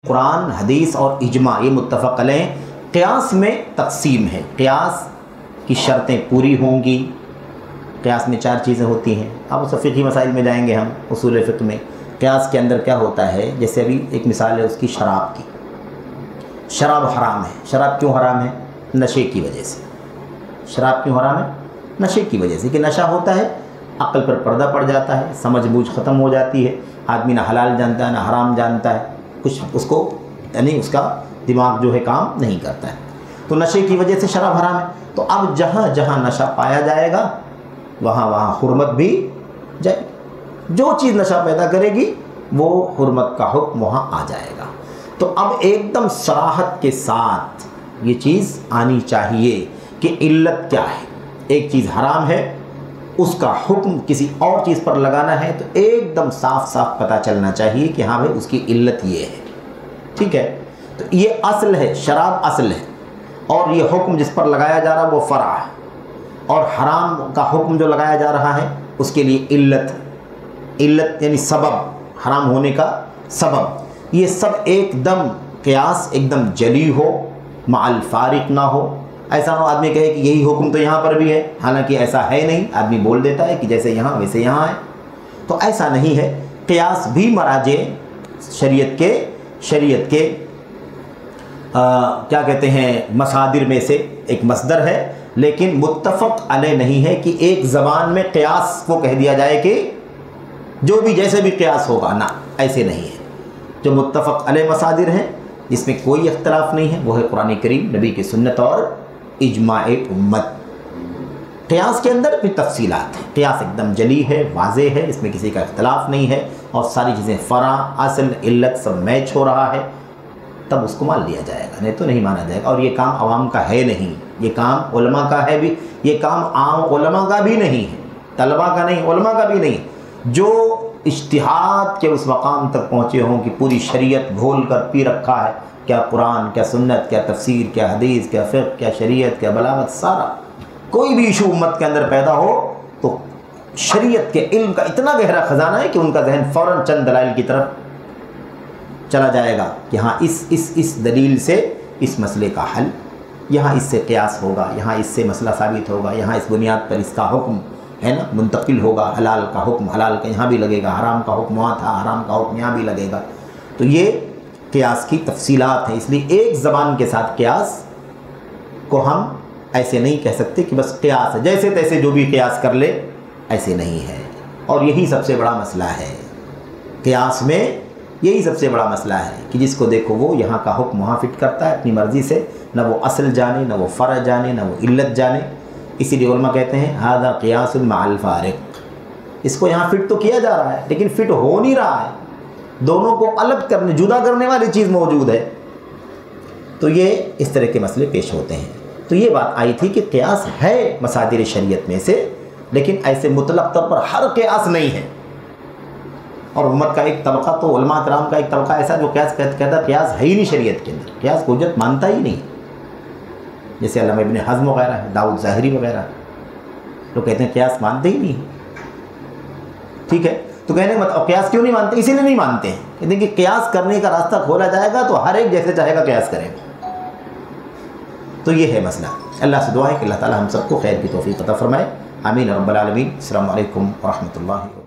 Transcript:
قرآن، حدیث اور اجماع یہ متفق علیہ قیاس میں تقسیم ہے۔ قیاس کی شرطیں پوری ہوں گی۔ قیاس میں 4 چیزیں ہوتی ہیں۔ اب اس فقہی مسائل میں جائیں گے ہم، اصول فقہ میں قیاس کے اندر کیا ہوتا ہے۔ جیسے ابھی ایک مثال ہے اس کی شراب کی۔ شراب حرام ہے۔ شراب کیوں حرام ہے؟ نشے کی وجہ سے۔ شراب کیوں حرام ہے؟ نشے کی وجہ سے، کہ نشہ ہوتا ہے عقل پر پردہ پڑ جاتا ہے، سمجھ بوجھ ختم ہو جاتی ہے، آدمی نہ حلال جانتا ہے نہ حرام جانتا ہے، کچھ اس کو یعنی اس کا دماغ جو ہے کام نہیں کرتا ہے، تو نشے کی وجہ سے شراب حرام ہے۔ تو اب جہاں جہاں نشہ پایا جائے گا وہاں وہاں حرمت بھی جائے گی۔ جو چیز نشہ پیدا کرے گی وہ حرمت کا حکم وہاں آ جائے گا۔ تو اب ایک دم صراحت کے ساتھ یہ چیز آنی چاہیے کہ علت کیا ہے۔ ایک چیز حرام ہے، اس کا حکم کسی اور چیز پر لگانا ہے تو ایک دم صاف صاف پتہ چلنا چاہیے کہ ہاں بھائی اس کی علت یہ ہے، ٹھیک ہے۔ تو یہ اصل ہے، شراب اصل ہے، اور یہ حکم جس پر لگایا جا رہا ہے وہ فرع ہے، اور حرام کا حکم جو لگایا جا رہا ہے اس کے لیے علت یعنی سبب، حرام ہونے کا سبب۔ یہ سب ایک دم قیاس ایک دم جلی ہو، مع الفارق نہ ہو۔ ایسا نہ ہو آدمی کہے کہ یہی حکم تو یہاں پر بھی ہے، حالانکہ ایسا ہے نہیں، آدمی بول دیتا ہے کہ جیسے یہاں ویسے یہاں ہے، تو ایسا نہیں ہے۔ قیاس بھی مراجع شریعت کے کیا کہتے ہیں مصادر میں سے ایک مصدر ہے، لیکن متفق علیہ نہیں ہے کہ ایک زبان میں قیاس کو کہہ دیا جائے کہ جو بھی جیسے بھی قیاس ہوگا، نہ ایسے نہیں ہے۔ جو متفق علیہ مصادر ہیں جس میں کوئی اختلاف نہیں ہے وہ ہے قرآن کریم، نبی کی سنت اور اجماع امت۔ قیاس کے اندر بھی تفصیلات ہیں، قیاس ایک دم جلی ہے، واضح ہے، اس میں کسی کا اختلاف نہیں ہے، اور ساری چیزیں فرع، اصل، علت سب میچ ہو رہا ہے، تب اس کو مان لیا جائے گا، نہیں تو نہیں مانا جائے گا۔ اور یہ کام عوام کا ہے نہیں، یہ کام علماء کا ہے بھی، یہ کام عام علماء کا بھی نہیں ہے، طلباء کا نہیں، علماء کا بھی نہیں۔ جو اجتہاد کے اس مقام تک پہنچے ہوں کہ پوری شریعت گھول کر پی رکھا ہے، کیا قرآن، کیا سنت، کیا تفسیر، کیا حدیث، کیا فقہ، کیا شریعت، کیا بلاغت، سارا کوئی بھی ایشو امت کے اندر پیدا ہو تو شریعت کے علم کا اتنا گہرا خزانہ ہے کہ ان کا ذہن فوراً چند دلائل کی طرف چلا جائے گا کہ ہاں اس دلیل سے اس مسئلے کا حل، یہاں اس سے قیاس ہوگا، یہاں اس سے مسئلہ ثابت ہوگا، یہاں اس بنیاد پر اس کا حکم ہے نا منتقل ہوگا، حلال کا حکم حلال کا یہاں بھی لگے گا، حرام کا حکم وہاں تھا، حرام کا حکم یہاں بھی لگے گا۔ تو یہ قیاس کی تفصیلات ہیں، اس لیے ایک زبان کے ساتھ قیاس کو ہم ایسے نہیں کہہ سکتے کہ بس قیاس ہے، جیسے تیسے جو بھی قیاس کر لے، ایسے نہیں ہے۔ اور یہی سب سے بڑا مسئلہ ہے قیاس میں، یہی سب سے بڑا مسئلہ ہے کہ جس کو دیکھو وہ یہاں کا حکم وہاں فٹ کرتا ہے اپنی مرضی سے، نہ وہ اصل جانے، نہ وہ فرع جانے، نہ وہ علت جانے۔ اسی لیے علماء کہتے ہیں ھذا قیاس مع الفارق، اس کو یہاں فٹ تو کیا جا رہا ہے لیکن فٹ ہو نہیں رہا ہے، دونوں کو الگ کرنے، جدا کرنے والی چیز موجود ہے، تو یہ اس طرح کے مسئلے پیش ہوتے ہیں۔ تو یہ بات آئی تھی کہ قیاس ہے مصادر شریعت میں سے، لیکن ایسے مطلق طور پر ہر قیاس نہیں ہے۔ اور امت کا ایک طبقہ تو علماء کرام کا ایک طبقہ ایسا جو قیاس کہتا ہے قیاس ہے ہی نہیں شریعت کے اندر، قیاس کو حجت مانتا ہی نہیں، جیسے علامہ ابن حزم وغیرہ ہے، داؤد ظاہری وغیرہ، لوگ کہتے ہیں قیاس مانتے ہی نہیں، ٹھیک ہے۔ تو کہنے مطلب قیاس کیوں نہیں مانتے؟ اسی لیے نہیں مانتے ہیں، کہتے ہیں کہ قیاس کرنے کا راستہ کھولا جائے گا تو ہر ایک جیسے چاہے گا قیاس کرے گا۔ تو یہ ہے مسئلہ۔ اللہ سے دعا ہے کہ اللہ تعالی ہم سب کو خیر کی توفیق عطا فرمائے، آمین رب العالمین۔ السلام علیکم ورحمۃ اللہ۔